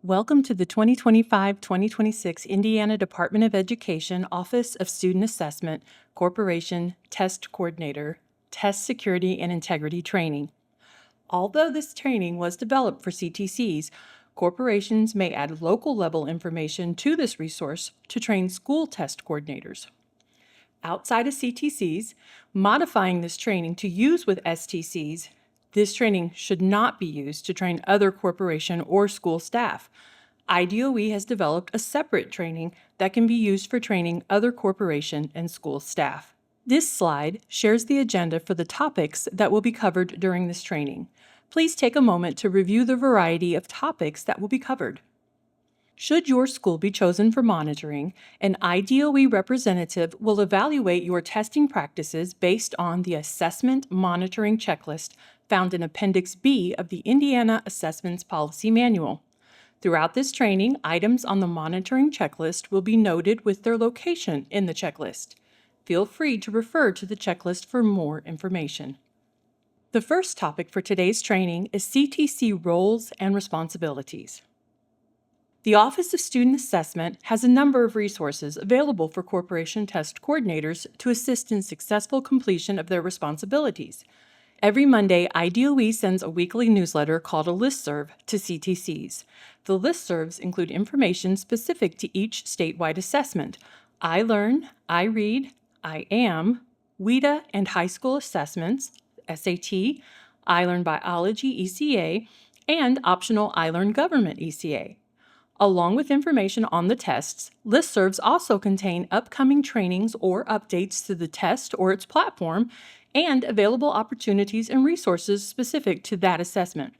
Welcome to the 2025-2026 Indiana Department of Education Office of Student Assessment Corporation Test Coordinator Test Security and Integrity Training. Although this training was developed for CTCs, corporations may add local-level information to this resource to train school test coordinators. Outside of CTCs, modifying this training to use with STCs, this training should not be used to train other corporation or school staff. IDOE has developed a separate training that can be used for training other corporation and school staff. This slide shares the agenda for the topics that will be covered during this training. Please take a moment to review the variety of topics that will be covered. Should your school be chosen for monitoring, an IDOE representative will evaluate your testing practices based on the Assessment Monitoring Checklist found in Appendix B of the Indiana Assessments Policy Manual. Throughout this training, items on the monitoring checklist will be noted with their location in the checklist. Feel free to refer to the checklist for more information. The first topic for today's training is CTC roles and responsibilities. The Office of Student Assessment has a number of resources available for corporation test coordinators to assist in successful completion of their responsibilities. Every Monday, IDOE sends a weekly newsletter called a listserv to CTCs. The listservs include information specific to each statewide assessment: I Learn, I Read, I Am, WIDA and high school assessments, SAT, I Learn Biology ECA, and optional I Learn Government ECA. Along with information on the tests, listservs also contain upcoming trainings or updates to the test or its platform, and available opportunities and resources specific to that assessment.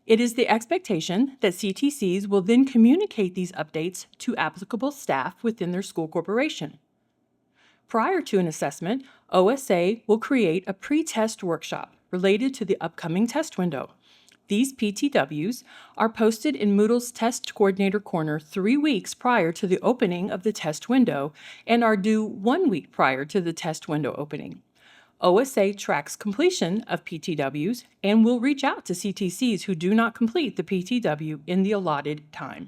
It is the expectation that CTCs will then communicate these updates to applicable staff within their school corporation. Prior to an assessment, OSA will create a pre-test workshop related to the upcoming test window. These PTWs are posted in Moodle's Test Coordinator Corner 3 weeks prior to the opening of the test window and are due 1 week prior to the test window opening. OSA tracks completion of PTWs and will reach out to CTCs who do not complete the PTW in the allotted time.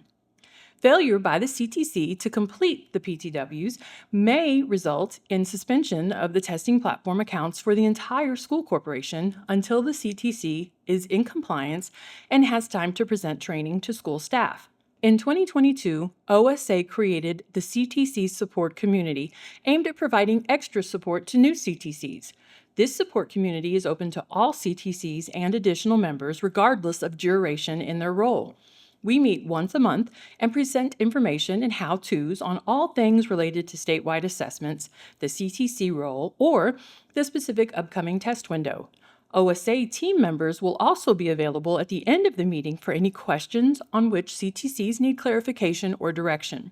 Failure by the CTC to complete the PTWs may result in suspension of the testing platform accounts for the entire school corporation until the CTC is in compliance and has time to present training to school staff. In 2022, OSA created the CTC support community aimed at providing extra support to new CTCs. This support community is open to all CTCs and additional members regardless of duration in their role. We meet once a month and present information and how-tos on all things related to statewide assessments, the CTC role, or the specific upcoming test window. OSA team members will also be available at the end of the meeting for any questions on which CTCs need clarification or direction.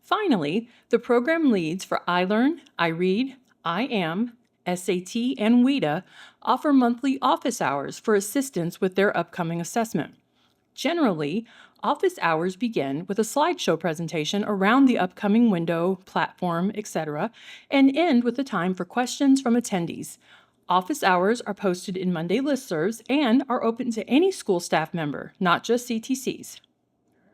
Finally, the program leads for I Learn, I Read, I Am, SAT, and WIDA offer monthly office hours for assistance with their upcoming assessment. Generally, office hours begin with a slideshow presentation around the upcoming window, platform, etc., and end with a time for questions from attendees. Office hours are posted in Monday listservs and are open to any school staff member, not just CTCs.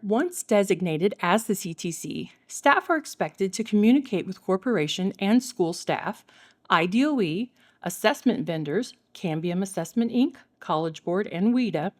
Once designated as the CTC, staff are expected to communicate with corporation and school staff, IDOE, assessment vendors, Cambium Assessment Inc., College Board, and WIDA,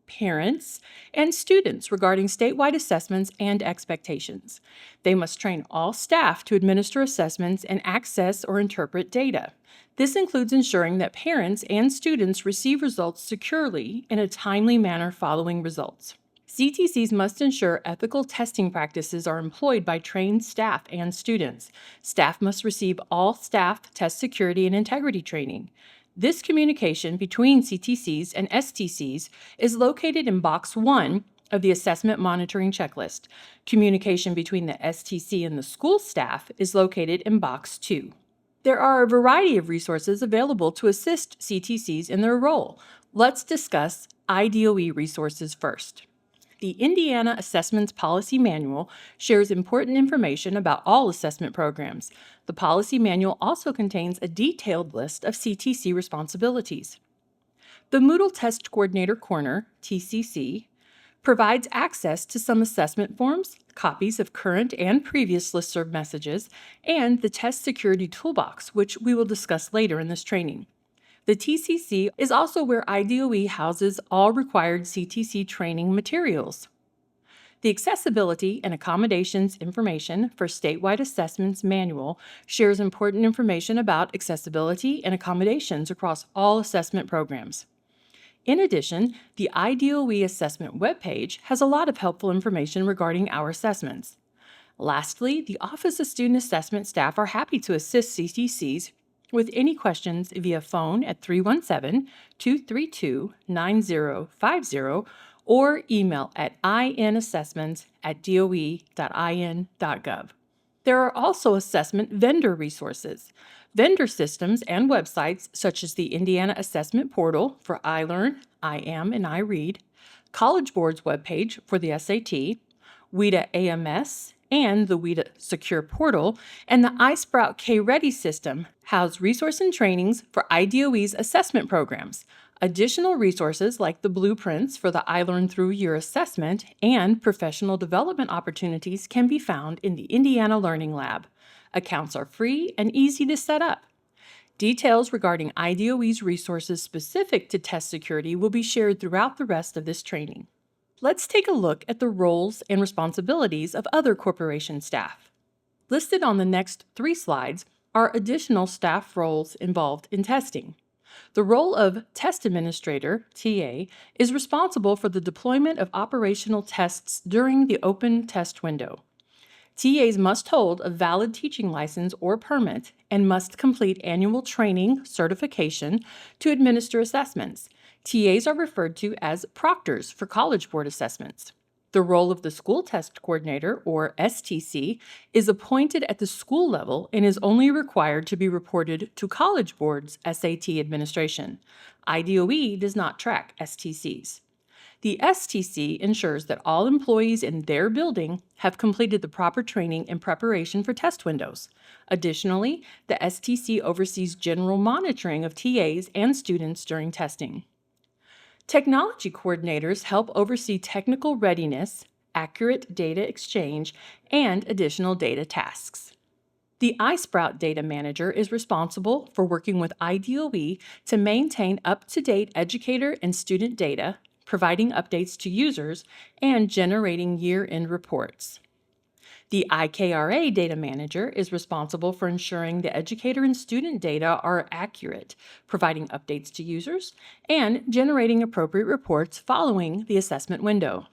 parents, and students regarding statewide assessments and expectations. They must train all staff to administer assessments and access or interpret data. This includes ensuring that parents and students receive results securely in a timely manner following results. CTCs must ensure ethical testing practices are employed by trained staff and students. Staff must receive all staff test security and integrity training. This communication between CTCs and STCs is located in Box 1 of the Assessment Monitoring Checklist. Communication between the STC and the school staff is located in Box 2. There are a variety of resources available to assist CTCs in their role. Let's discuss IDOE resources first. The Indiana Assessments Policy Manual shares important information about all assessment programs. The policy manual also contains a detailed list of CTC responsibilities. The Moodle Test Coordinator Corner, TCC, provides access to some assessment forms, copies of current and previous listserv messages, and the Test Security Toolbox, which we will discuss later in this training. The TCC is also where IDOE houses all required CTC training materials. The Accessibility and Accommodations Information for Statewide Assessments Manual shares important information about accessibility and accommodations across all assessment programs. In addition, the IDOE assessment webpage has a lot of helpful information regarding our assessments. Lastly, the Office of Student Assessment staff are happy to assist CTCs with any questions via phone at 317-232-9050 or email at inassessments@doe.in.gov. There are also assessment vendor resources. Vendor systems and websites such as the Indiana Assessment Portal for iLearn, iAm, and iRead, College Board's webpage for the SAT, WIDA AMS, and the WIDA Secure Portal, and the iSprout K-Ready system house resource and trainings for IDOE's assessment programs. Additional resources like the blueprints for the iLearn Through Your Assessment and professional development opportunities can be found in the Indiana Learning Lab. Accounts are free and easy to set up. Details regarding IDOE's resources specific to test security will be shared throughout the rest of this training. Let's take a look at the roles and responsibilities of other corporation staff. Listed on the next 3 slides are additional staff roles involved in testing. The role of Test Administrator, TA, is responsible for the deployment of operational tests during the open test window. TAs must hold a valid teaching license or permit and must complete annual training certification to administer assessments. TAs are referred to as proctors for College Board assessments. The role of the School Test Coordinator, or STC, is appointed at the school level and is only required to be reported to College Board's SAT administration. IDOE does not track STCs. The STC ensures that all employees in their building have completed the proper training in preparation for test windows. Additionally, the STC oversees general monitoring of TAs and students during testing. Technology coordinators help oversee technical readiness, accurate data exchange, and additional data tasks. The iSprout Data Manager is responsible for working with IDOE to maintain up-to-date educator and student data, providing updates to users, and generating year-end reports. The IKRA Data Manager is responsible for ensuring the educator and student data are accurate, providing updates to users, and generating appropriate reports following the assessment window.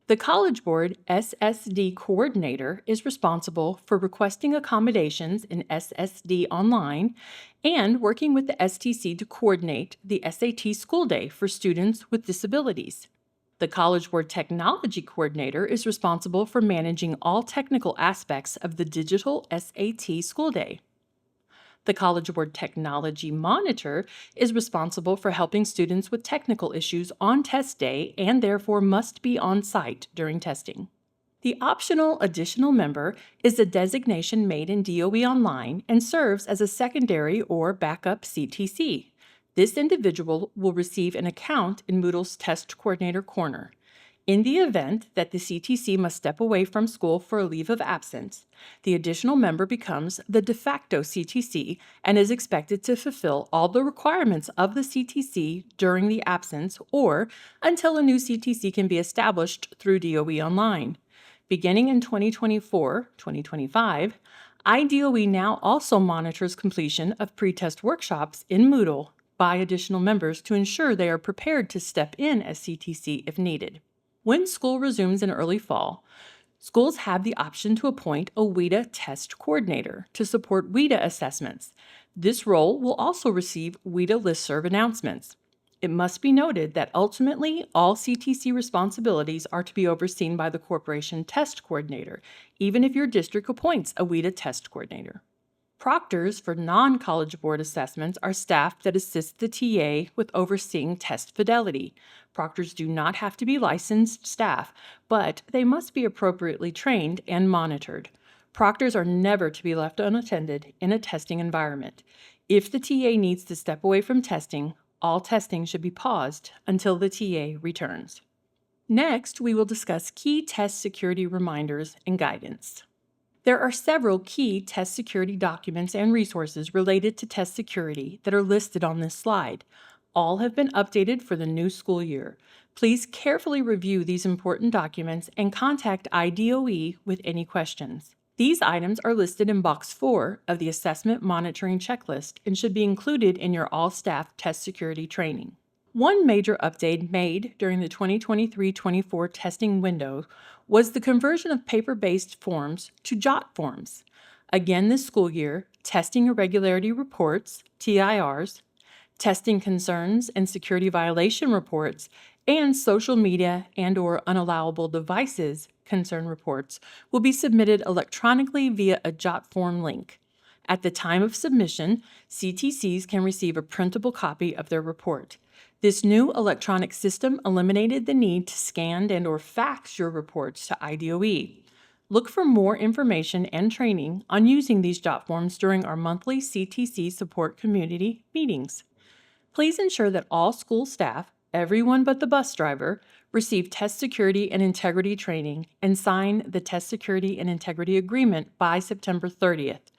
The College Board SSD Coordinator is responsible for requesting accommodations in SSD Online and working with the STC to coordinate the SAT school day for students with disabilities. The College Board Technology Coordinator is responsible for managing all technical aspects of the digital SAT school day. The College Board Technology Monitor is responsible for helping students with technical issues on test day and therefore must be on site during testing. The optional additional member is a designation made in DOE Online and serves as a secondary or backup CTC. This individual will receive an account in Moodle's Test Coordinator Corner. In the event that the CTC must step away from school for a leave of absence, the additional member becomes the de facto CTC and is expected to fulfill all the requirements of the CTC during the absence or until a new CTC can be established through DOE Online. Beginning in 2024-2025, IDOE now also monitors completion of pretest workshops in Moodle by additional members to ensure they are prepared to step in as CTC if needed. When school resumes in early fall, schools have the option to appoint a WIDA test coordinator to support WIDA assessments. This role will also receive WIDA listserv announcements. It must be noted that ultimately all CTC responsibilities are to be overseen by the corporation test coordinator, even if your district appoints a WIDA test coordinator. Proctors for non-College Board assessments are staff that assist the TA with overseeing test fidelity. Proctors do not have to be licensed staff, but they must be appropriately trained and monitored. Proctors are never to be left unattended in a testing environment. If the TA needs to step away from testing, all testing should be paused until the TA returns. Next, we will discuss key test security reminders and guidance. There are several key test security documents and resources related to test security that are listed on this slide. All have been updated for the new school year. Please carefully review these important documents and contact IDOE with any questions. These items are listed in Box 4 of the Assessment Monitoring Checklist and should be included in your all-staff test security training. One major update made during the 2023-24 testing window was the conversion of paper-based forms to JOT forms. Again this school year, testing irregularity reports, TIRs, testing concerns and security violation reports, and social media and/or unallowable devices concern reports will be submitted electronically via a JOT form link. At the time of submission, CTCs can receive a printable copy of their report. This new electronic system eliminated the need to scan and/or fax your reports to IDOE. Look for more information and training on using these JOT forms during our monthly CTC support community meetings. Please ensure that all school staff, everyone but the bus driver, receive test security and integrity training and sign the test security and integrity agreement by September 30th.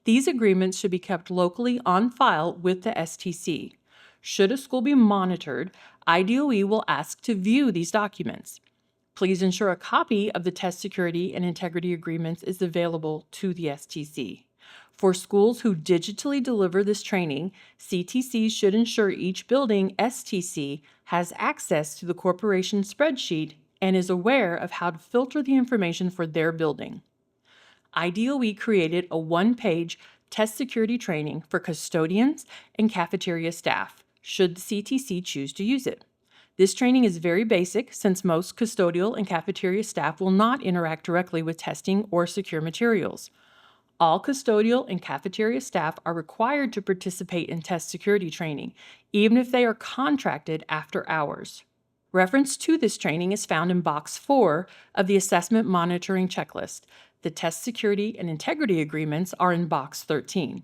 These agreements should be kept locally on file with the STC. Should a school be monitored, IDOE will ask to view these documents. Please ensure a copy of the test security and integrity agreements is available to the STC. For schools who digitally deliver this training, CTC should ensure each building STC has access to the corporation spreadsheet and is aware of how to filter the information for their building. IDOE created a one-page test security training for custodians and cafeteria staff, should the CTC choose to use it. This training is very basic since most custodial and cafeteria staff will not interact directly with testing or secure materials. All custodial and cafeteria staff are required to participate in test security training, even if they are contracted after hours. Reference to this training is found in Box 4 of the Assessment Monitoring Checklist. The test security and integrity agreements are in Box 13.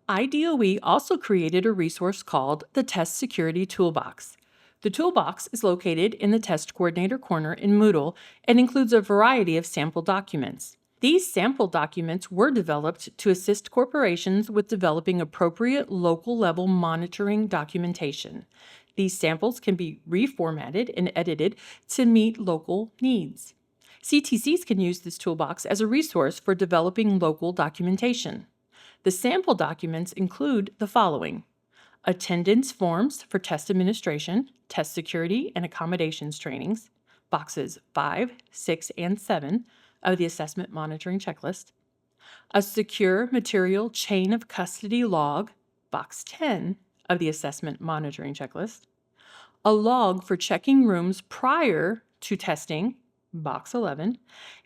IDOE also created a resource called the Test Security Toolbox. The toolbox is located in the Test Coordinator corner in Moodle and includes a variety of sample documents. These sample documents were developed to assist corporations with developing appropriate local-level monitoring documentation. These samples can be reformatted and edited to meet local needs. CTCs can use this toolbox as a resource for developing local documentation. The sample documents include the following: attendance forms for test administration, test security, and accommodations trainings, boxes 5, 6, and 7 of the Assessment Monitoring Checklist, a secure material chain of custody log, box 10 of the Assessment Monitoring Checklist, a log for checking rooms prior to testing, box 11,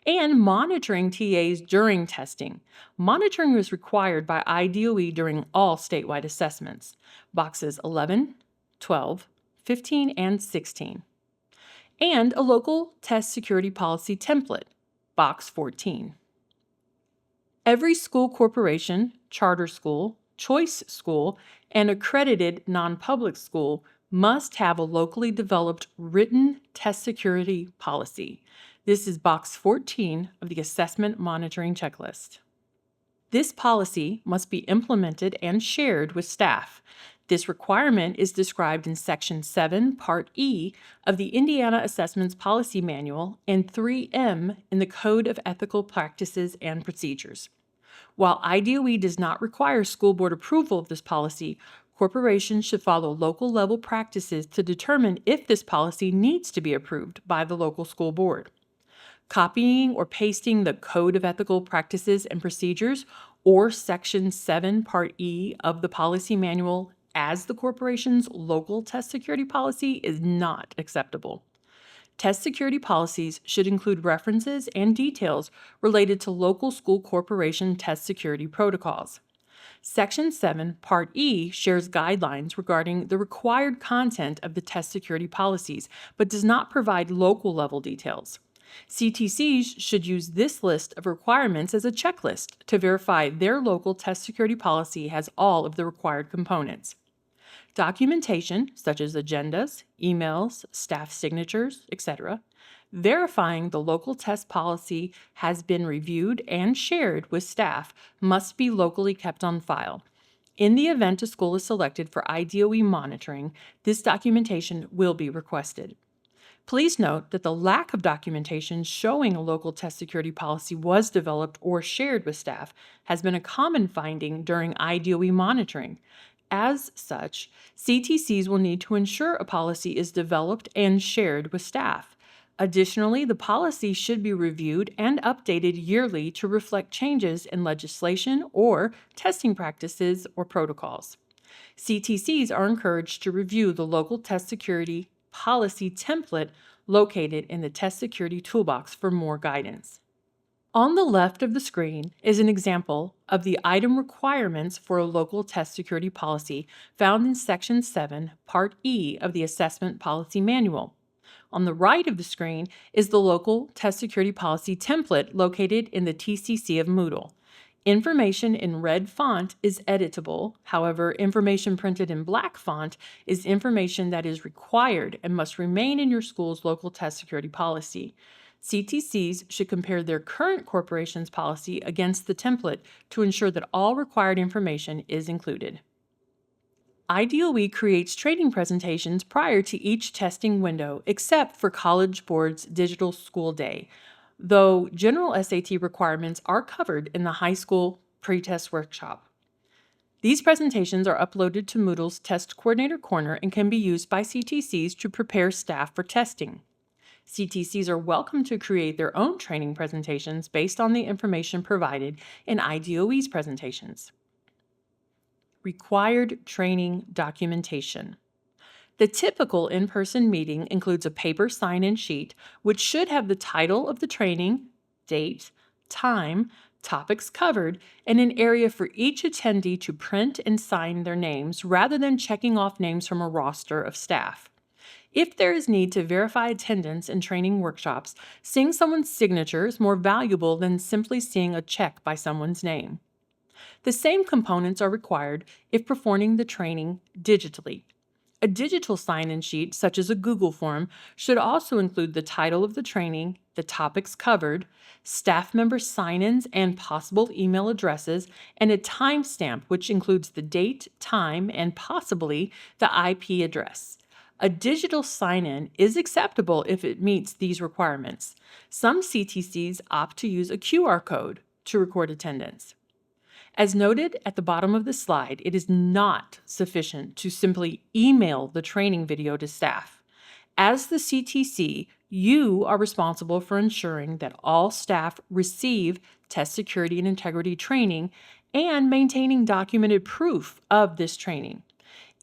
and monitoring TAs during testing. Monitoring is required by IDOE during all statewide assessments, boxes 11, 12, 15, and 16, and a local test security policy template, box 14. Every school corporation, charter school, choice school, and accredited non-public school must have a locally developed written test security policy. This is box 14 of the Assessment Monitoring Checklist. This policy must be implemented and shared with staff. This requirement is described in Section 7, Part E of the Indiana Assessments Policy Manual and 3M in the Code of Ethical Practices and Procedures. While IDOE does not require school board approval of this policy, corporations should follow local level practices to determine if this policy needs to be approved by the local school board. Copying or pasting the Code of Ethical Practices and Procedures or Section 7, Part E of the Policy Manual as the corporation's local test security policy is not acceptable. Test security policies should include references and details related to local school corporation test security protocols. Section 7, Part E shares guidelines regarding the required content of the test security policies, but does not provide local level details. CTCs should use this list of requirements as a checklist to verify their local test security policy has all of the required components. Documentation, such as agendas, emails, staff signatures, etc., Verifying the local test policy has been reviewed and shared with staff must be locally kept on file. In the event a school is selected for IDOE monitoring, this documentation will be requested. Please note that the lack of documentation showing a local test security policy was developed or shared with staff has been a common finding during IDOE monitoring. As such, CTCs will need to ensure a policy is developed and shared with staff. Additionally, the policy should be reviewed and updated yearly to reflect changes in legislation or testing practices or protocols. CTCs are encouraged to review the local test security policy template located in the Test Security Toolbox for more guidance. On the left of the screen is an example of the item requirements for a local test security policy found in Section 7, Part E of the Assessment Policy Manual. On the right of the screen is the local test security policy template located in the TCC of Moodle. Information in red font is editable. However, information printed in black font is information that is required and must remain in your school's local test security policy. CTCs should compare their current corporation's policy against the template to ensure that all required information is included. IDOE creates training presentations prior to each testing window, except for College Board's Digital School Day, though general SAT requirements are covered in the high school pre-test workshop. These presentations are uploaded to Moodle's Test Coordinator Corner and can be used by CTCs to prepare staff for testing. CTCs are welcome to create their own training presentations based on the information provided in IDOE's presentations. Required training documentation. The typical in-person meeting includes a paper sign-in sheet, which should have the title of the training, date, time, topics covered, and an area for each attendee to print and sign their names rather than checking off names from a roster of staff. If there is need to verify attendance in training workshops, seeing someone's signature is more valuable than simply seeing a check by someone's name. The same components are required if performing the training digitally. A digital sign-in sheet, such as a Google form, should also include the title of the training, the topics covered, staff member sign-ins and possible email addresses, and a timestamp which includes the date, time, and possibly the IP address. A digital sign-in is acceptable if it meets these requirements. Some CTCs opt to use a QR code to record attendance. As noted at the bottom of the slide, it is not sufficient to simply email the training video to staff. As the CTC, you are responsible for ensuring that all staff receive test security and integrity training and maintaining documented proof of this training.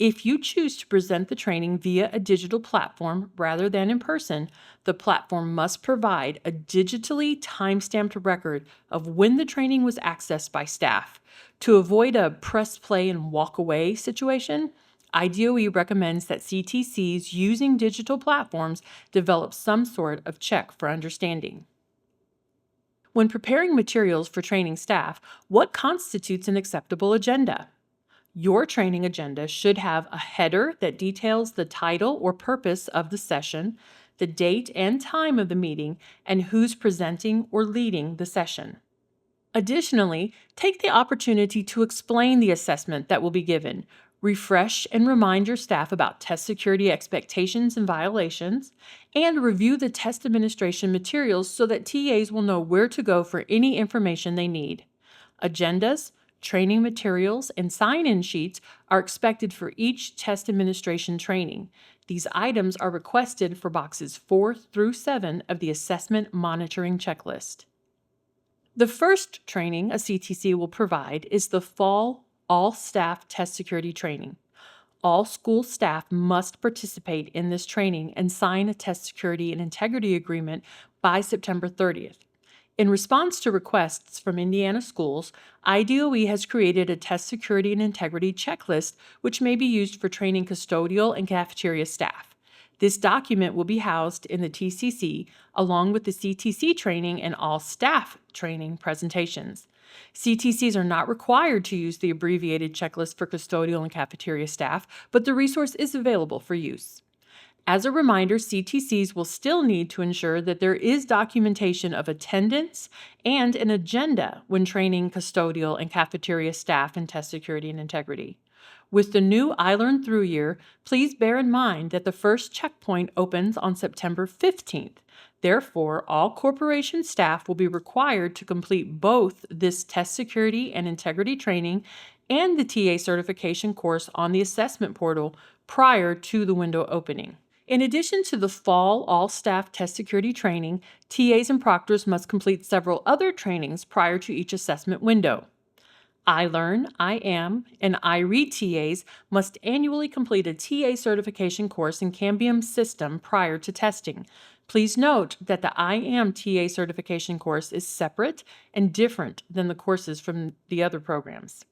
If you choose to present the training via a digital platform rather than in person, the platform must provide a digitally time-stamped record of when the training was accessed by staff. To avoid a press play and walk away situation, IDOE recommends that CTCs using digital platforms develop some sort of check for understanding. When preparing materials for training staff, what constitutes an acceptable agenda? Your training agenda should have a header that details the title or purpose of the session, the date and time of the meeting, and who's presenting or leading the session. Additionally, take the opportunity to explain the assessment that will be given. Refresh and remind your staff about test security expectations and violations, and review the test administration materials so that TAs will know where to go for any information they need. Agendas, training materials, and sign-in sheets are expected for each test administration training. These items are requested for boxes 4 through 7 of the assessment monitoring checklist. The first training a CTC will provide is the Fall All-Staff Test Security Training. All school staff must participate in this training and sign a test security and integrity agreement by September 30th. In response to requests from Indiana schools, IDOE has created a test security and integrity checklist which may be used for training custodial and cafeteria staff. This document will be housed in the TCC along with the CTC training and all staff training presentations. CTCs are not required to use the abbreviated checklist for custodial and cafeteria staff, but the resource is available for use. As a reminder, CTCs will still need to ensure that there is documentation of attendance and an agenda when training custodial and cafeteria staff in test security and integrity. With the new iLearn Through year, please bear in mind that the first checkpoint opens on September 15th. Therefore, all corporation staff will be required to complete both this test security and integrity training and the TA certification course on the assessment portal prior to the window opening. In addition to the fall all-staff test security training, TAs and proctors must complete several other trainings prior to each assessment window. iLearn, IAM, and iRead TAs must annually complete a TA certification course in Cambium system prior to testing. Please note that the IAM TA certification course is separate and different than the courses from the other programs.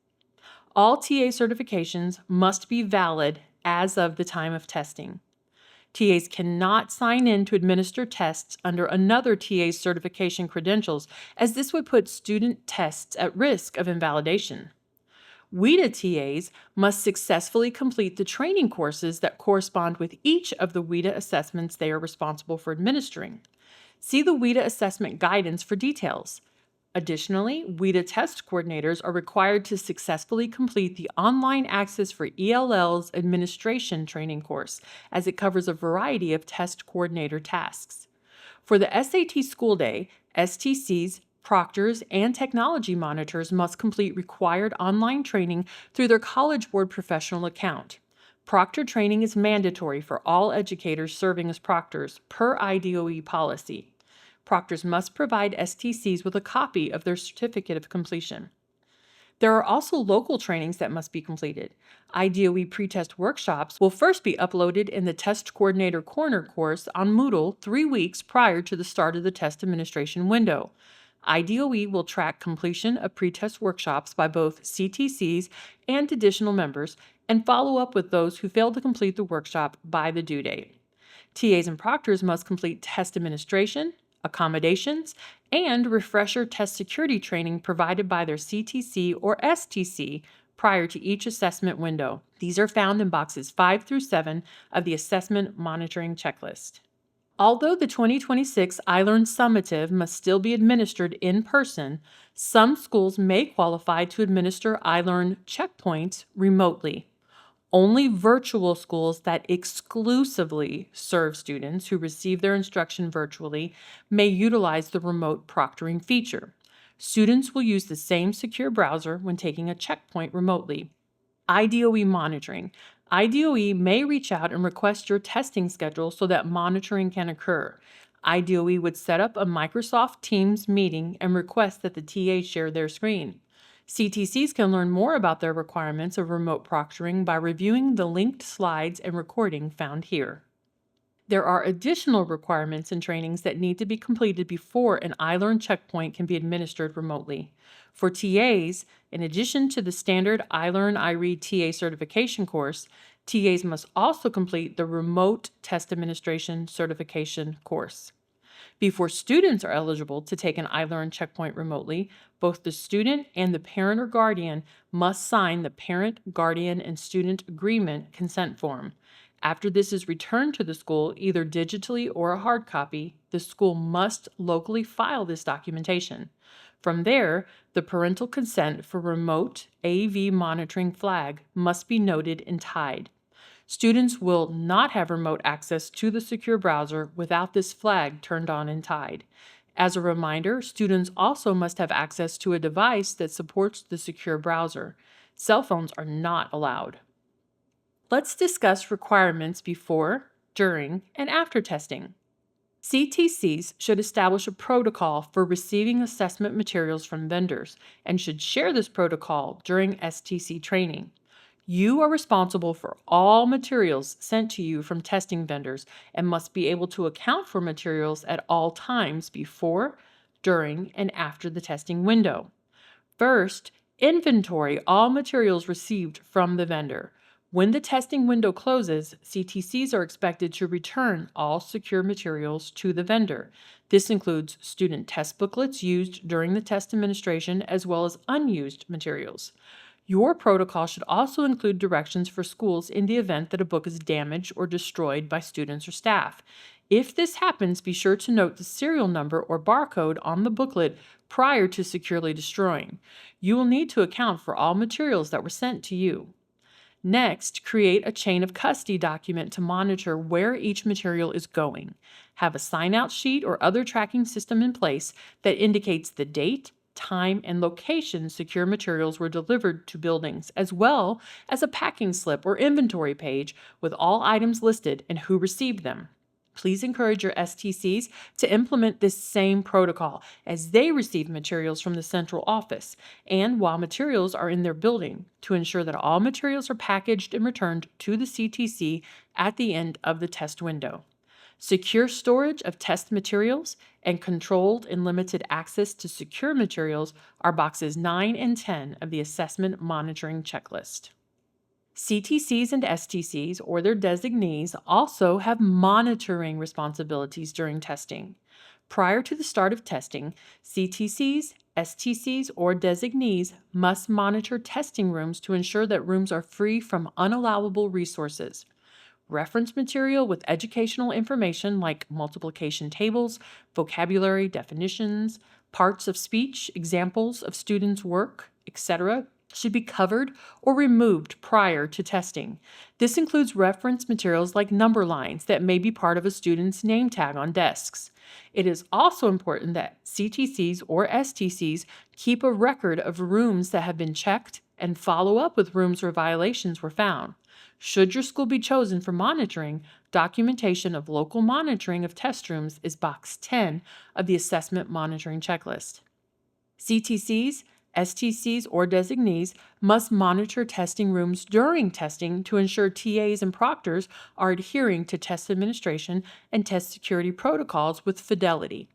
All TA certifications must be valid as of the time of testing. TAs cannot sign in to administer tests under another TA's certification credentials, as this would put student tests at risk of invalidation. WIDA TAs must successfully complete the training courses that correspond with each of the WIDA assessments they are responsible for administering. See the WIDA assessment guidance for details. Additionally, WIDA test coordinators are required to successfully complete the Online Access for ELL's administration training course, as it covers a variety of test coordinator tasks. For the SAT school day, STCs, proctors, and technology monitors must complete required online training through their College Board professional account. Proctor training is mandatory for all educators serving as proctors per IDOE policy. Proctors must provide STCs with a copy of their certificate of completion. There are also local trainings that must be completed. IDOE pretest workshops will first be uploaded in the Test Coordinator Corner course on Moodle 3 weeks prior to the start of the test administration window. IDOE will track completion of pretest workshops by both CTCs and additional members and follow up with those who failed to complete the workshop by the due date. TAs and proctors must complete test administration, accommodations, and refresher test security training provided by their CTC or STC prior to each assessment window. These are found in boxes 5 through 7 of the Assessment Monitoring Checklist. Although the 2026 iLearn Summative must still be administered in person, some schools may qualify to administer iLearn checkpoints remotely. Only virtual schools that exclusively serve students who receive their instruction virtually may utilize the remote proctoring feature. Students will use the same secure browser when taking a checkpoint remotely. IDOE monitoring. IDOE may reach out and request your testing schedule so that monitoring can occur. IDOE would set up a Microsoft Teams meeting and request that the TA share their screen. CTCs can learn more about their requirements of remote proctoring by reviewing the linked slides and recording found here. There are additional requirements and trainings that need to be completed before an iLearn checkpoint can be administered remotely. For TAs, in addition to the standard iLearn iRead TA certification course, TAs must also complete the Remote Test Administration Certification course. Before students are eligible to take an iLearn checkpoint remotely, both the student and the parent or guardian must sign the Parent, Guardian, and Student Agreement consent form. After this is returned to the school, either digitally or a hard copy, the school must locally file this documentation. From there, the parental consent for remote AV monitoring flag must be noted and tied. Students will not have remote access to the secure browser without this flag turned on and tied. As a reminder, students also must have access to a device that supports the secure browser. Cell phones are not allowed. Let's discuss requirements before, during, and after testing. CTCs should establish a protocol for receiving assessment materials from vendors and should share this protocol during STC training. You are responsible for all materials sent to you from testing vendors and must be able to account for materials at all times before, during, and after the testing window. First, inventory all materials received from the vendor. When the testing window closes, CTCs are expected to return all secure materials to the vendor. This includes student test booklets used during the test administration as well as unused materials. Your protocol should also include directions for schools in the event that a book is damaged or destroyed by students or staff. If this happens, be sure to note the serial number or barcode on the booklet prior to securely destroying. You will need to account for all materials that were sent to you. Next, create a chain of custody document to monitor where each material is going. Have a sign-out sheet or other tracking system in place that indicates the date, time, and location secure materials were delivered to buildings, as well as a packing slip or inventory page with all items listed and who received them. Please encourage your STCs to implement this same protocol as they receive materials from the central office and while materials are in their building to ensure that all materials are packaged and returned to the CTC at the end of the test window. Secure storage of test materials and controlled and limited access to secure materials are boxes 9 and 10 of the Assessment Monitoring Checklist. CTCs and STCs, or their designees, also have monitoring responsibilities during testing. Prior to the start of testing, CTCs, STCs, or designees must monitor testing rooms to ensure that rooms are free from unallowable resources. Reference material with educational information like multiplication tables, vocabulary definitions, parts of speech, examples of students' work, etc., should be covered or removed prior to testing. This includes reference materials like number lines that may be part of a student's name tag on desks. It is also important that CTCs or STCs keep a record of rooms that have been checked and follow up with rooms where violations were found. Should your school be chosen for monitoring, documentation of local monitoring of test rooms is box 10 of the Assessment Monitoring Checklist. CTCs, STCs, or designees must monitor testing rooms during testing to ensure TAs and proctors are adhering to test administration and test security protocols with fidelity.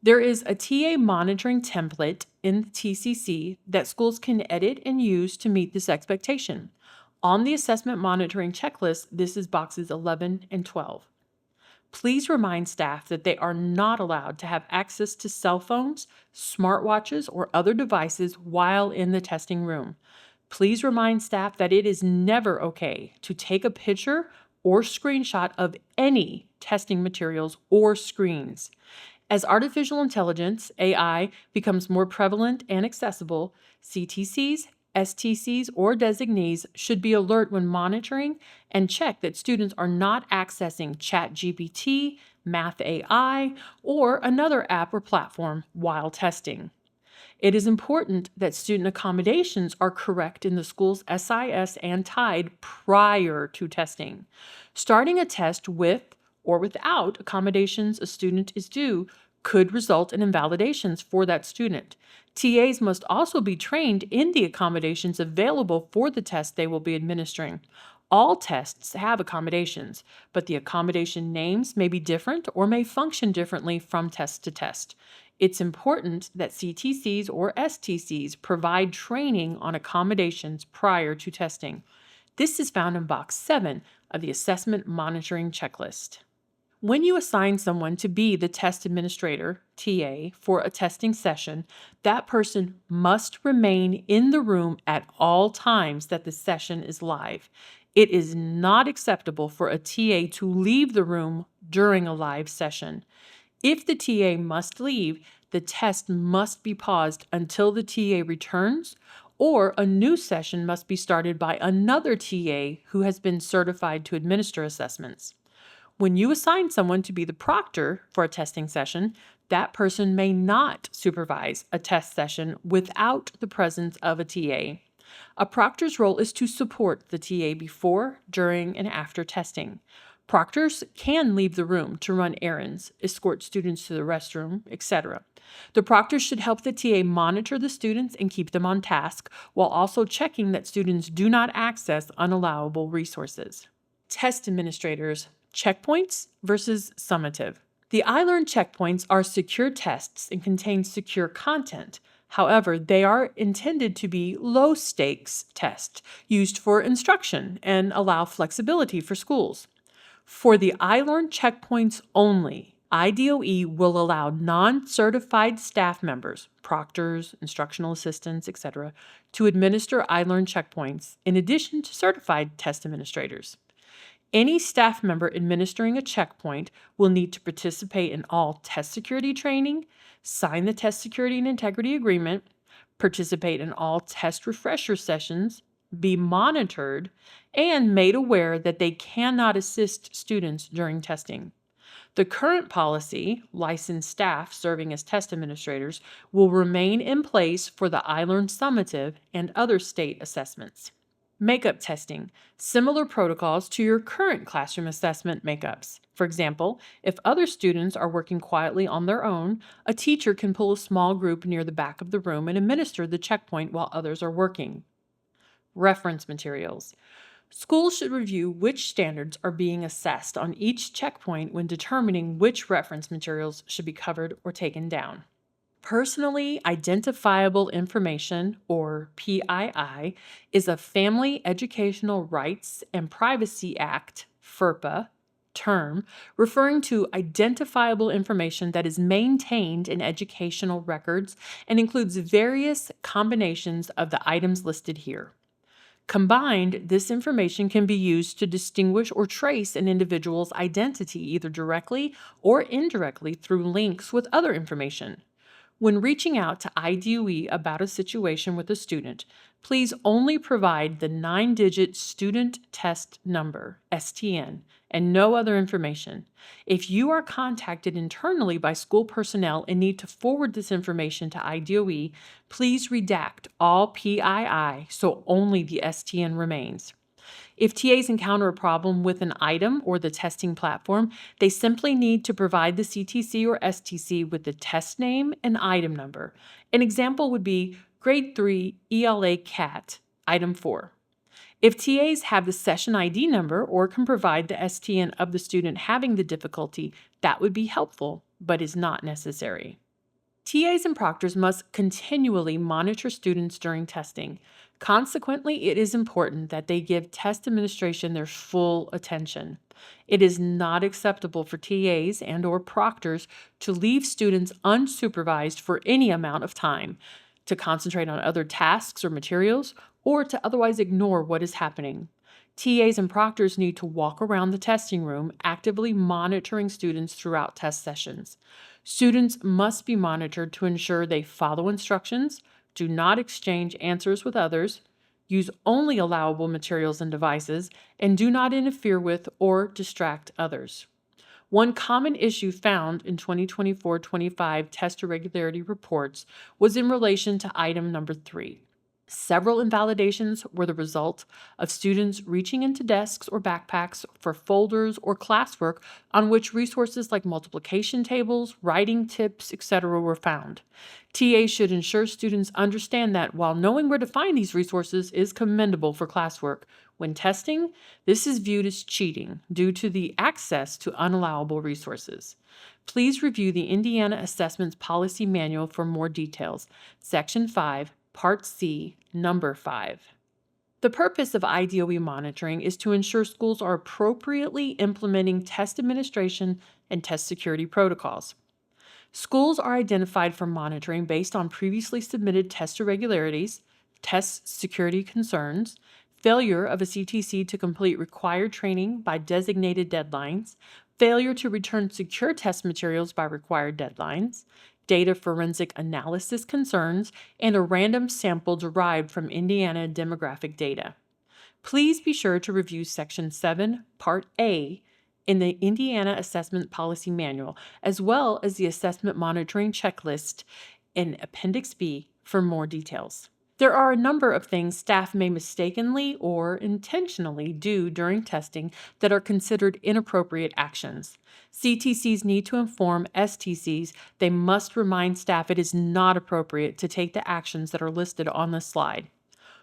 There is a TA monitoring template in the TCC that schools can edit and use to meet this expectation. On the Assessment Monitoring Checklist, this is boxes 11 and 12. Please remind staff that they are not allowed to have access to cell phones, smartwatches, or other devices while in the testing room. Please remind staff that it is never okay to take a picture or screenshot of any testing materials or screens. As artificial intelligence, AI, becomes more prevalent and accessible, CTCs, STCs, or designees should be alert when monitoring and check that students are not accessing ChatGPT, Math AI, or another app or platform while testing. It is important that student accommodations are correct in the school's SIS and TIDE prior to testing. Starting a test with or without accommodations a student is due could result in invalidations for that student. TAs must also be trained in the accommodations available for the test they will be administering. All tests have accommodations, but the accommodation names may be different or may function differently from test to test. It's important that CTCs or STCs provide training on accommodations prior to testing. This is found in box 7 of the Assessment Monitoring Checklist. When you assign someone to be the test administrator, TA, for a testing session, that person must remain in the room at all times that the session is live. It is not acceptable for a TA to leave the room during a live session. If the TA must leave, the test must be paused until the TA returns, or a new session must be started by another TA who has been certified to administer assessments. When you assign someone to be the proctor for a testing session, that person may not supervise a test session without the presence of a TA. A proctor's role is to support the TA before, during, and after testing. Proctors can leave the room to run errands, escort students to the restroom, etc. The proctor should help the TA monitor the students and keep them on task, while also checking that students do not access unallowable resources. Test administrators. Checkpoints versus summative. The iLearn checkpoints are secure tests and contain secure content. However, they are intended to be low-stakes tests used for instruction and allow flexibility for schools. For the iLearn checkpoints only, IDOE will allow non-certified staff members, proctors, instructional assistants, etc., to administer iLearn checkpoints in addition to certified test administrators. Any staff member administering a checkpoint will need to participate in all test security training, sign the test security and integrity agreement, participate in all test refresher sessions, be monitored, and made aware that they cannot assist students during testing. The current policy, licensed staff serving as test administrators, will remain in place for the iLearn summative and other state assessments. Makeup testing, similar protocols to your current classroom assessment makeups. For example, if other students are working quietly on their own, a teacher can pull a small group near the back of the room and administer the checkpoint while others are working. Reference materials. Schools should review which standards are being assessed on each checkpoint when determining which reference materials should be covered or taken down. Personally Identifiable Information, or PII, is a Family Educational Rights and Privacy Act, FERPA, term referring to identifiable information that is maintained in educational records and includes various combinations of the items listed here. Combined, this information can be used to distinguish or trace an individual's identity either directly or indirectly through links with other information. When reaching out to IDOE about a situation with a student, please only provide the 9-digit Student Test Number, STN, and no other information. If you are contacted internally by school personnel and need to forward this information to IDOE, please redact all PII so only the STN remains. If TAs encounter a problem with an item or the testing platform, they simply need to provide the CTC or STC with the test name and item number. An example would be Grade 3 ELA CAT, Item 4. If TAs have the session ID number or can provide the STN of the student having the difficulty, that would be helpful, but is not necessary. TAs and proctors must continually monitor students during testing. Consequently, it is important that they give test administration their full attention. It is not acceptable for TAs and/or proctors to leave students unsupervised for any amount of time, to concentrate on other tasks or materials, or to otherwise ignore what is happening. TAs and proctors need to walk around the testing room, actively monitoring students throughout test sessions. Students must be monitored to ensure they follow instructions, do not exchange answers with others, use only allowable materials and devices, and do not interfere with or distract others. One common issue found in 2024-25 test irregularity reports was in relation to item number 3. Several invalidations were the result of students reaching into desks or backpacks for folders or classwork on which resources like multiplication tables, writing tips, etc. were found. TAs should ensure students understand that while knowing where to find these resources is commendable for classwork, when testing, this is viewed as cheating due to the access to unallowable resources. Please review the Indiana Assessments Policy Manual for more details. Section 5, Part C, Number 5. The purpose of IDOE monitoring is to ensure schools are appropriately implementing test administration and test security protocols. Schools are identified for monitoring based on previously submitted test irregularities, test security concerns, failure of a CTC to complete required training by designated deadlines, failure to return secure test materials by required deadlines, data forensic analysis concerns, and a random sample derived from Indiana demographic data. Please be sure to review Section 7, Part A in the Indiana Assessment Policy Manual, as well as the Assessment Monitoring Checklist in Appendix B for more details. There are a number of things staff may mistakenly or intentionally do during testing that are considered inappropriate actions. CTCs need to inform STCs they must remind staff it is not appropriate to take the actions that are listed on this slide.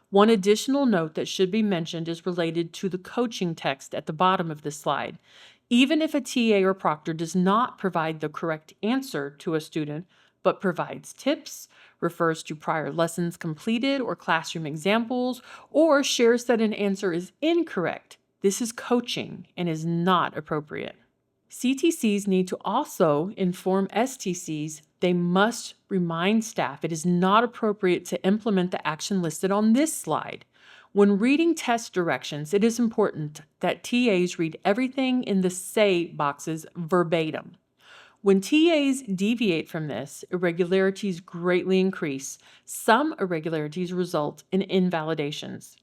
One additional note that should be mentioned is related to the coaching text at the bottom of this slide. Even if a TA or proctor does not provide the correct answer to a student, but provides tips, refers to prior lessons completed or classroom examples, or shares that an answer is incorrect, this is coaching and is not appropriate. CTCs need to also inform STCs. They must remind staff it is not appropriate to implement the action listed on this slide. When reading test directions, it is important that TAs read everything in the say boxes verbatim. When TAs deviate from this, irregularities greatly increase. Some irregularities result in invalidations.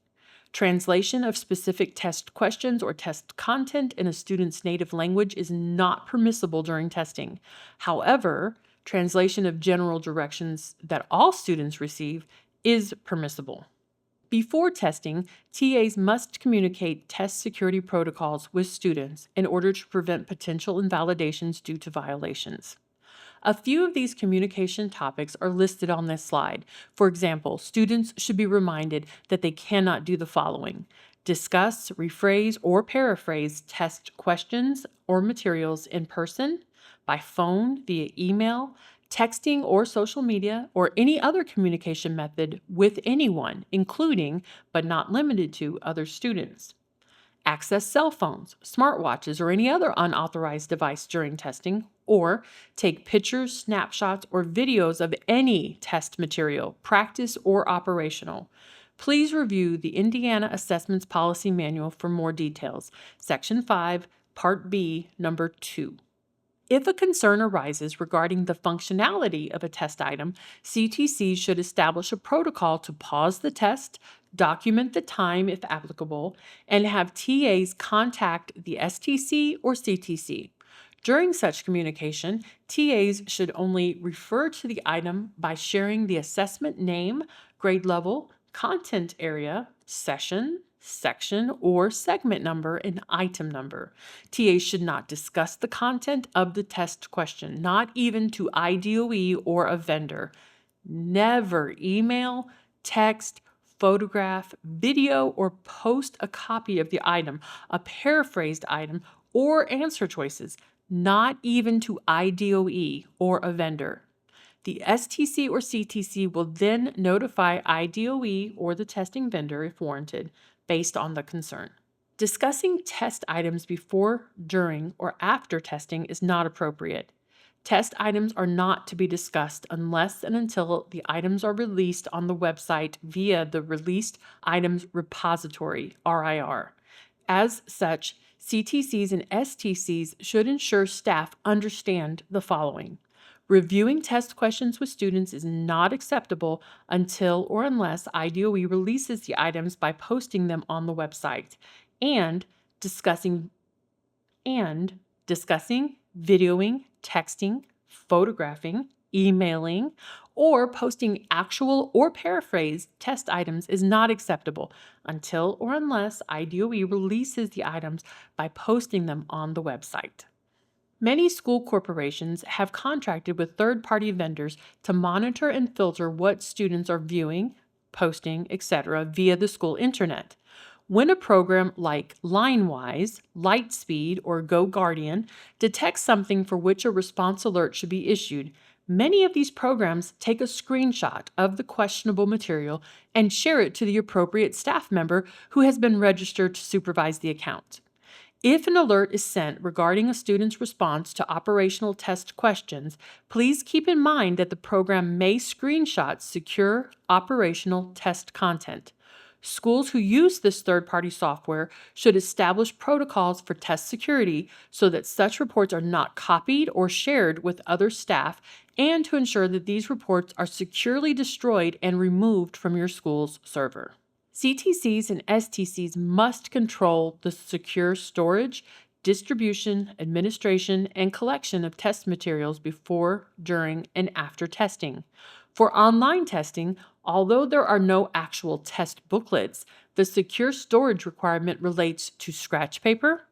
Translation of specific test questions or test content in a student's native language is not permissible during testing. However, translation of general directions that all students receive is permissible. Before testing, TAs must communicate test security protocols with students in order to prevent potential invalidations due to violations. A few of these communication topics are listed on this slide. For example, students should be reminded that they cannot do the following: discuss, rephrase, or paraphrase test questions or materials in person, by phone, via email, texting or social media, or any other communication method with anyone, including, but not limited to, other students. Access cell phones, smartwatches, or any other unauthorized device during testing, or take pictures, snapshots, or videos of any test material, practice, or operational. Please review the Indiana Assessments Policy Manual for more details. Section 5, Part B, Number 2. If a concern arises regarding the functionality of a test item, CTC should establish a protocol to pause the test, document the time if applicable, and have TAs contact the STC or CTC. During such communication, TAs should only refer to the item by sharing the assessment name, grade level, content area, session, section, or segment number, and item number. TAs should not discuss the content of the test question, not even to IDOE or a vendor. Never email, text, photograph, video, or post a copy of the item, a paraphrased item, or answer choices, not even to IDOE or a vendor. The STC or CTC will then notify IDOE or the testing vendor if warranted, based on the concern. Discussing test items before, during, or after testing is not appropriate. Test items are not to be discussed unless and until the items are released on the website via the Released Items Repository, RIR. As such, CTCs and STCs should ensure staff understand the following. Reviewing test questions with students is not acceptable until or unless IDOE releases the items by posting them on the website, and discussing, videoing, texting, photographing, emailing, or posting actual or paraphrased test items is not acceptable until or unless IDOE releases the items by posting them on the website. Many school corporations have contracted with third-party vendors to monitor and filter what students are viewing, posting, etc. via the school internet. When a program like LineWise, Lightspeed, or GoGuardian detects something for which a response alert should be issued, many of these programs take a screenshot of the questionable material and share it to the appropriate staff member who has been registered to supervise the account. If an alert is sent regarding a student's response to operational test questions, please keep in mind that the program may screenshot secure operational test content. Schools who use this third-party software should establish protocols for test security so that such reports are not copied or shared with other staff, and to ensure that these reports are securely destroyed and removed from your school's server. CTCs and STCs must control the secure storage, distribution, administration, and collection of test materials before, during, and after testing. For online testing, although there are no actual test booklets, the secure storage requirement relates to scratch paper,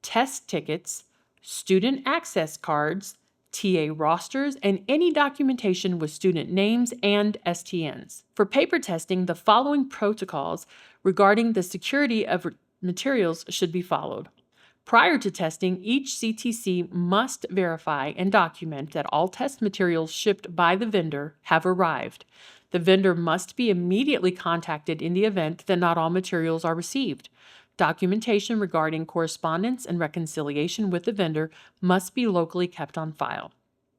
test tickets, student access cards, TA rosters, and any documentation with student names and STNs. For paper testing, the following protocols regarding the security of materials should be followed. Prior to testing, each CTC must verify and document that all test materials shipped by the vendor have arrived. The vendor must be immediately contacted in the event that not all materials are received. Documentation regarding correspondence and reconciliation with the vendor must be locally kept on file.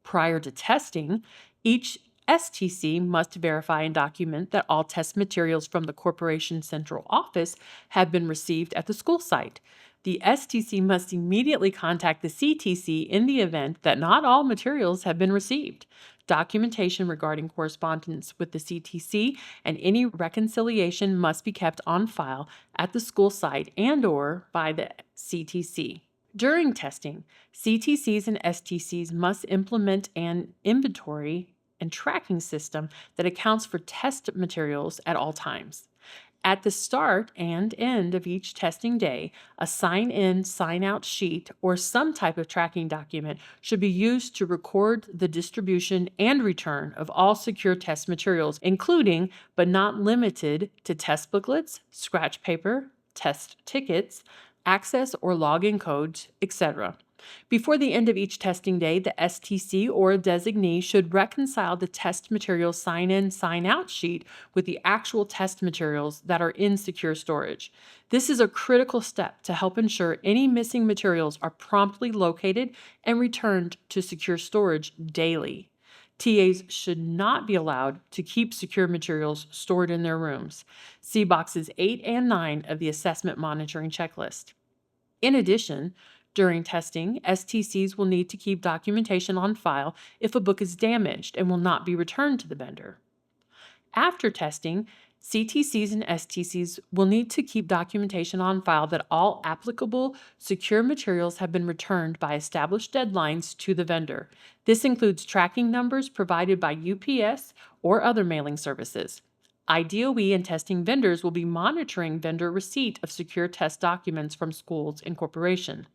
Prior to testing, each STC must verify and document that all test materials from the corporation's central office have been received at the school site. The STC must immediately contact the CTC in the event that not all materials have been received. Documentation regarding correspondence with the CTC and any reconciliation must be kept on file at the school site and/or by the CTC. During testing, CTCs and STCs must implement an inventory and tracking system that accounts for test materials at all times. At the start and end of each testing day, a sign-in, sign-out sheet or some type of tracking document should be used to record the distribution and return of all secure test materials, including but not limited to test booklets, scratch paper, test tickets, access or login codes, etc. Before the end of each testing day, the STC or a designee should reconcile the test material sign-in, sign-out sheet with the actual test materials that are in secure storage. This is a critical step to help ensure any missing materials are promptly located and returned to secure storage daily. TAs should not be allowed to keep secure materials stored in their rooms. See boxes 8 and 9 of the assessment monitoring checklist. In addition, during testing, STCs will need to keep documentation on file if a book is damaged and will not be returned to the vendor. After testing, CTCs and STCs will need to keep documentation on file that all applicable secure materials have been returned by established deadlines to the vendor. This includes tracking numbers provided by UPS or other mailing services. IDOE and testing vendors will be monitoring vendor receipt of secure test documents from schools and corporations.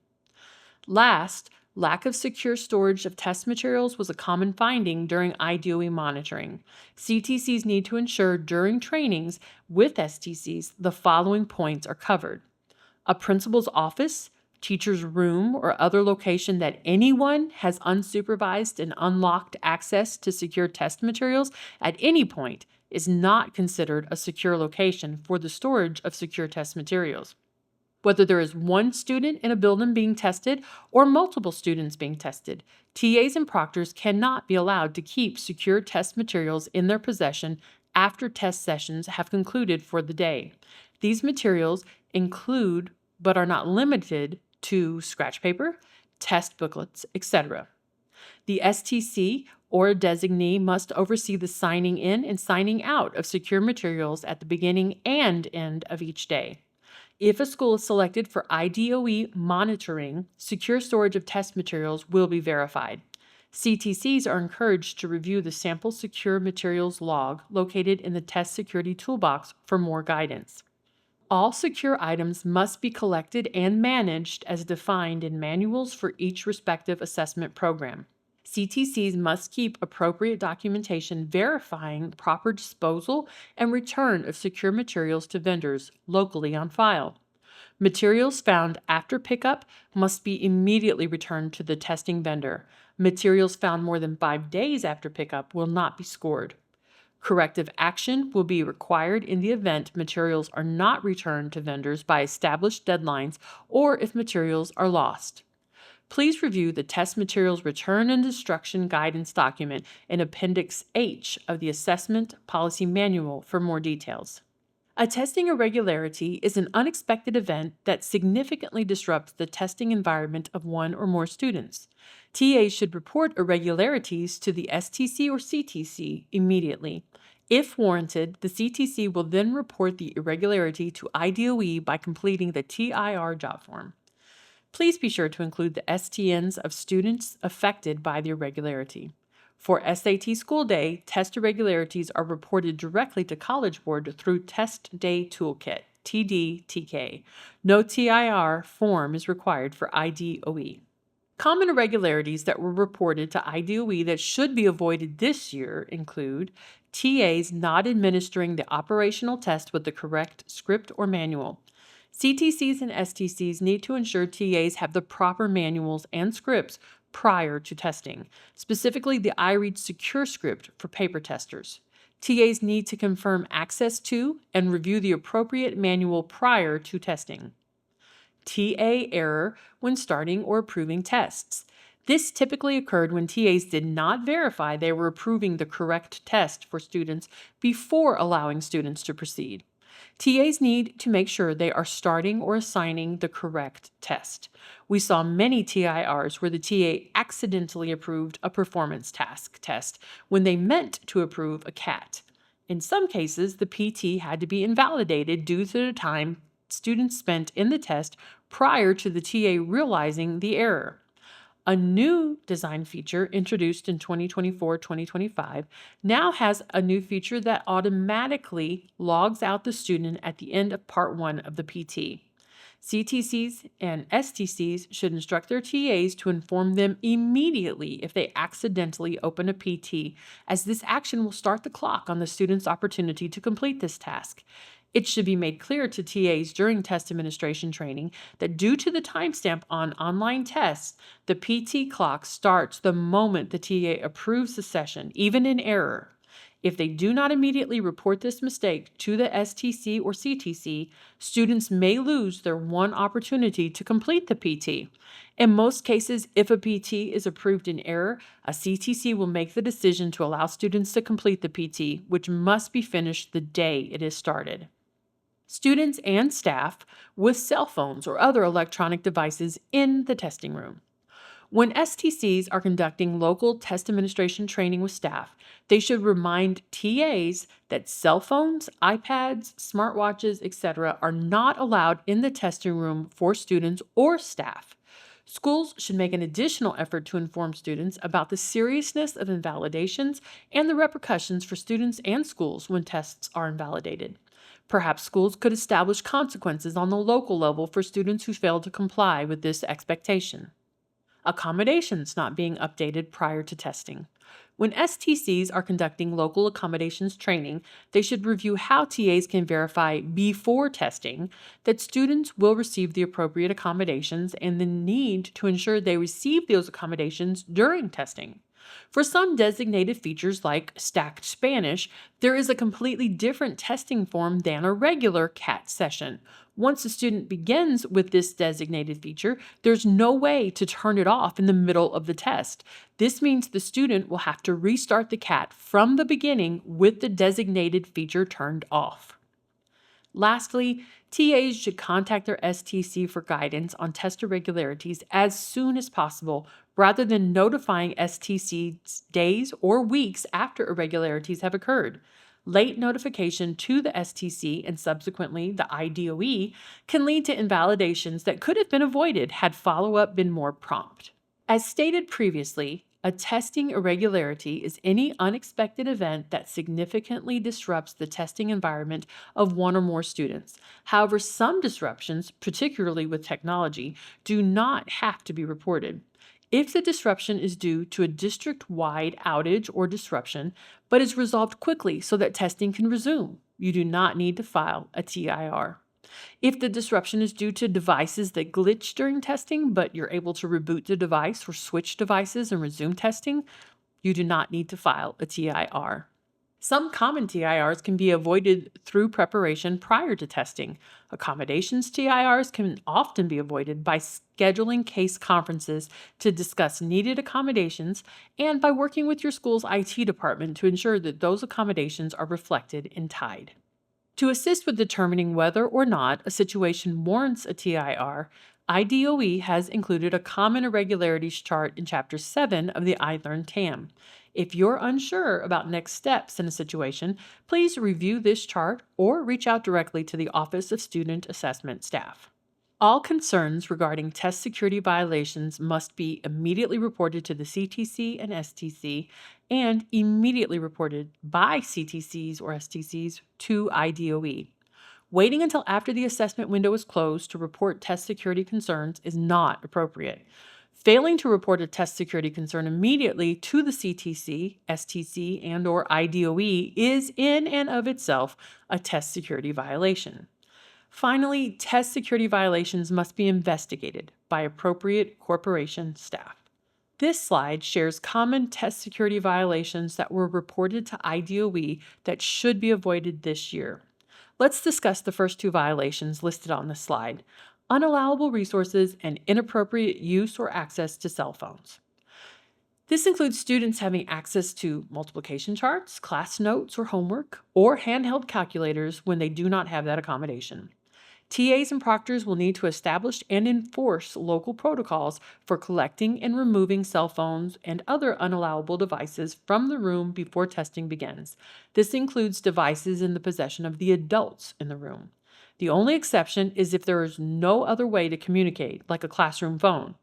Last, lack of secure storage of test materials was a common finding during IDOE monitoring. CTCs need to ensure during trainings with STCs the following points are covered: a principal's office, teacher's room, or other location that anyone has unsupervised and unlocked access to secure test materials at any point is not considered a secure location for the storage of secure test materials. Whether there is one student in a building being tested or multiple students being tested, TAs and proctors cannot be allowed to keep secure test materials in their possession after test sessions have concluded for the day. These materials include, but are not limited to, scratch paper, test booklets, etc. The STC or a designee must oversee the signing in and signing out of secure materials at the beginning and end of each day. If a school is selected for IDOE monitoring, secure storage of test materials will be verified. CTCs are encouraged to review the sample secure materials log located in the Test Security Toolbox for more guidance. All secure items must be collected and managed as defined in manuals for each respective assessment program. CTCs must keep appropriate documentation verifying proper disposal and return of secure materials to vendors locally on file. Materials found after pickup must be immediately returned to the testing vendor. Materials found more than 5 days after pickup will not be scored. Corrective action will be required in the event materials are not returned to vendors by established deadlines or if materials are lost. Please review the Test Materials Return and Destruction Guidance document in Appendix H of the Assessment Policy Manual for more details. A testing irregularity is an unexpected event that significantly disrupts the testing environment of one or more students. TAs should report irregularities to the STC or CTC immediately. If warranted, the CTC will then report the irregularity to IDOE by completing the TIR job form. Please be sure to include the STNs of students affected by the irregularity. For SAT School Day, test irregularities are reported directly to College Board through Test Day Toolkit, TD-TK. No TIR form is required for IDOE. Common irregularities that were reported to IDOE that should be avoided this year include TAs not administering the operational test with the correct script or manual. CTCs and STCs need to ensure TAs have the proper manuals and scripts prior to testing, specifically the iRead Secure script for paper testers. TAs need to confirm access to and review the appropriate manual prior to testing. TA error when starting or approving tests. This typically occurred when TAs did not verify they were approving the correct test for students before allowing students to proceed. TAs need to make sure they are starting or assigning the correct test. We saw many TIRs where the TA accidentally approved a performance task test when they meant to approve a CAT. In some cases, the PT had to be invalidated due to the time students spent in the test prior to the TA realizing the error. A new design feature introduced in 2024-2025 now has a new feature that automatically logs out the student at the end of part 1 of the PT. CTCs and STCs should instruct their TAs to inform them immediately if they accidentally open a PT, as this action will start the clock on the student's opportunity to complete this task. It should be made clear to TAs during test administration training that due to the timestamp on online tests, the PT clock starts the moment the TA approves the session, even in error. If they do not immediately report this mistake to the STC or CTC, students may lose their one opportunity to complete the PT. In most cases, if a PT is approved in error, a CTC will make the decision to allow students to complete the PT, which must be finished the day it is started. Students and staff with cell phones or other electronic devices in the testing room. When STCs are conducting local test administration training with staff, they should remind TAs that cell phones, iPads, smartwatches, etc. are not allowed in the testing room for students or staff. Schools should make an additional effort to inform students about the seriousness of invalidations and the repercussions for students and schools when tests are invalidated. Perhaps schools could establish consequences on the local level for students who fail to comply with this expectation. Accommodations not being updated prior to testing. When STCs are conducting local accommodations training, they should review how TAs can verify before testing that students will receive the appropriate accommodations and the need to ensure they receive those accommodations during testing. For some designated features like stacked Spanish, there is a completely different testing form than a regular CAT session. Once a student begins with this designated feature, there's no way to turn it off in the middle of the test. This means the student will have to restart the CAT from the beginning with the designated feature turned off. Lastly, TAs should contact their STC for guidance on test irregularities as soon as possible, rather than notifying STCs days or weeks after irregularities have occurred. Late notification to the STC and subsequently the IDOE can lead to invalidations that could have been avoided had follow-up been more prompt. As stated previously, a testing irregularity is any unexpected event that significantly disrupts the testing environment of one or more students. However, some disruptions, particularly with technology, do not have to be reported. If the disruption is due to a district-wide outage or disruption, but is resolved quickly so that testing can resume, you do not need to file a TIR. If the disruption is due to devices that glitch during testing, but you're able to reboot the device or switch devices and resume testing, you do not need to file a TIR. Some common TIRs can be avoided through preparation prior to testing. Accommodations TIRs can often be avoided by scheduling case conferences to discuss needed accommodations and by working with your school's IT department to ensure that those accommodations are reflected in TIDE. To assist with determining whether or not a situation warrants a TIR, IDOE has included a common irregularities chart in Chapter 7 of the iLearn TAM. If you're unsure about next steps in a situation, please review this chart or reach out directly to the Office of Student Assessment staff. All concerns regarding test security violations must be immediately reported to the CTC and STC and immediately reported by CTCs or STCs to IDOE. Waiting until after the assessment window is closed to report test security concerns is not appropriate. Failing to report a test security concern immediately to the CTC, STC, and/or IDOE is in and of itself a test security violation. Finally, test security violations must be investigated by appropriate corporation staff. This slide shares common test security violations that were reported to IDOE that should be avoided this year. Let's discuss the first two violations listed on the slide. unallowable resources, and inappropriate use or access to cell phones. This includes students having access to multiplication charts, class notes or homework, or handheld calculators when they do not have that accommodation. TAs and proctors will need to establish and enforce local protocols for collecting and removing cell phones and other unallowable devices from the room before testing begins. This includes devices in the possession of the adults in the room. The only exception is if there is no other way to communicate, like a classroom phone.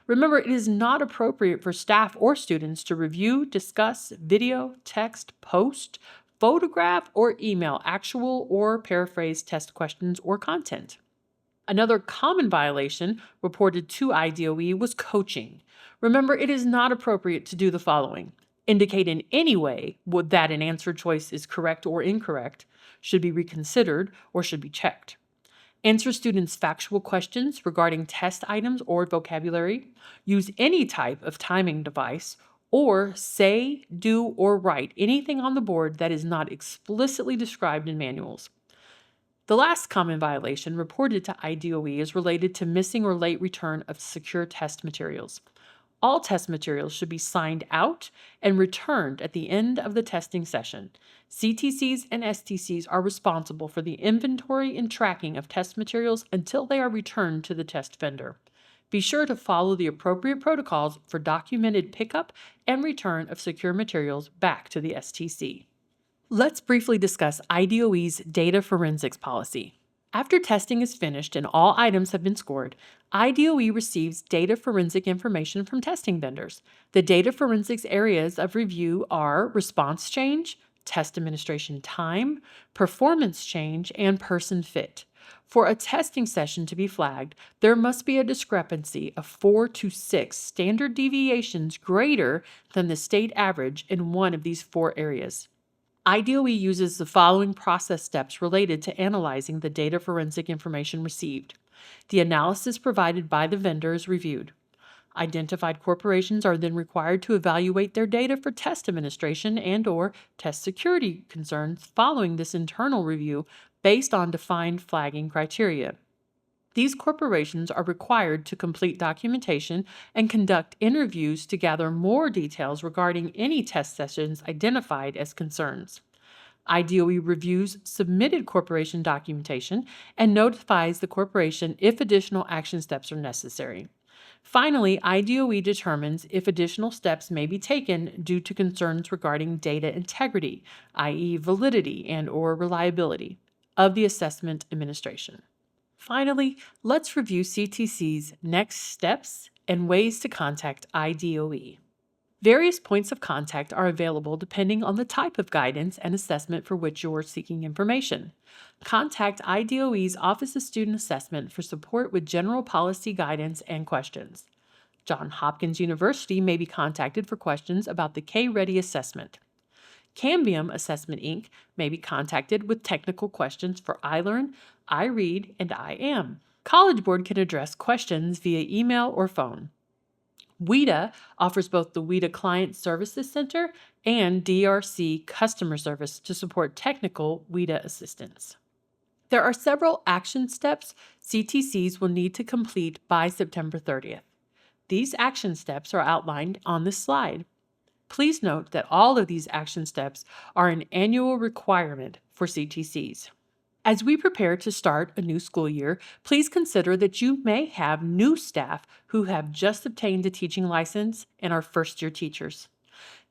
Remember, it is not appropriate for staff or students to review, discuss, video, text, post, photograph, or email actual or paraphrased test questions or content. Another common violation reported to IDOE was coaching. Remember, it is not appropriate to do the following: indicate in any way that an answer choice is correct or incorrect, should be reconsidered, or should be checked. Answer students' factual questions regarding test items or vocabulary. Use any type of timing device, or say, do, or write anything on the board that is not explicitly described in manuals. The last common violation reported to IDOE is related to missing or late return of secure test materials. All test materials should be signed out and returned at the end of the testing session. CTCs and STCs are responsible for the inventory and tracking of test materials until they are returned to the test vendor. Be sure to follow the appropriate protocols for documented pickup and return of secure materials back to the STC. Let's briefly discuss IDOE's data forensics policy. After testing is finished and all items have been scored, IDOE receives data forensic information from testing vendors. The data forensics areas of review are response change, test administration time, performance change, and person fit. For a testing session to be flagged, there must be a discrepancy of 4 to 6 standard deviations greater than the state average in one of these 4 areas. IDOE uses the following process steps related to analyzing the data forensic information received. The analysis provided by the vendor is reviewed. Identified corporations are then required to evaluate their data for test administration and/or test security concerns following this internal review based on defined flagging criteria. These corporations are required to complete documentation and conduct interviews to gather more details regarding any test sessions identified as concerns. IDOE reviews submitted corporation documentation and notifies the corporation if additional action steps are necessary. Finally, IDOE determines if additional steps may be taken due to concerns regarding data integrity, i.e., validity and/or reliability, of the assessment administration. Finally, let's review CTC's next steps and ways to contact IDOE. Various points of contact are available depending on the type of guidance and assessment for which you are seeking information. Contact IDOE's Office of Student Assessment for support with general policy guidance and questions. Johns Hopkins University may be contacted for questions about the K-Ready assessment. Cambium Assessment Inc. may be contacted with technical questions for iLearn, iRead, and iAm. College Board can address questions via email or phone. WIDA offers both the WIDA Client Services Center and DRC Customer Service to support technical WIDA assistance. There are several action steps CTCs will need to complete by September 30th. These action steps are outlined on this slide. Please note that all of these action steps are an annual requirement for CTCs. As we prepare to start a new school year, please consider that you may have new staff who have just obtained a teaching license and are first-year teachers.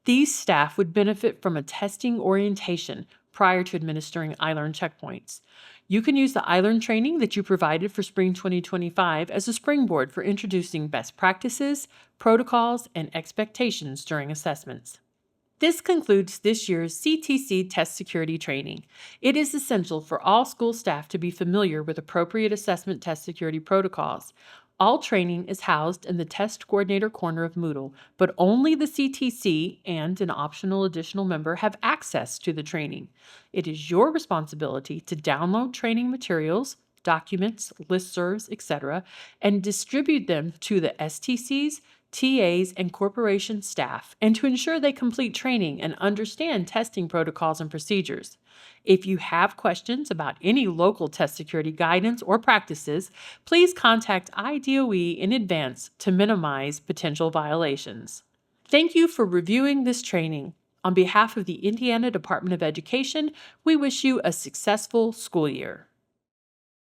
These staff would benefit from a testing orientation prior to administering iLearn checkpoints. You can use the iLearn training that you provided for Spring 2025 as a springboard for introducing best practices, protocols, and expectations during assessments. This concludes this year's CTC Test Security Training. It is essential for all school staff to be familiar with appropriate assessment test security protocols. All training is housed in the Test Coordinator corner of Moodle, but only the CTC and an optional additional member have access to the training. It is your responsibility to download training materials, documents, listservs, etc., and distribute them to the STCs, TAs, and corporation staff, and to ensure they complete training and understand testing protocols and procedures. If you have questions about any local test security guidance or practices, please contact IDOE in advance to minimize potential violations. Thank you for reviewing this training. On behalf of the Indiana Department of Education, we wish you a successful school year.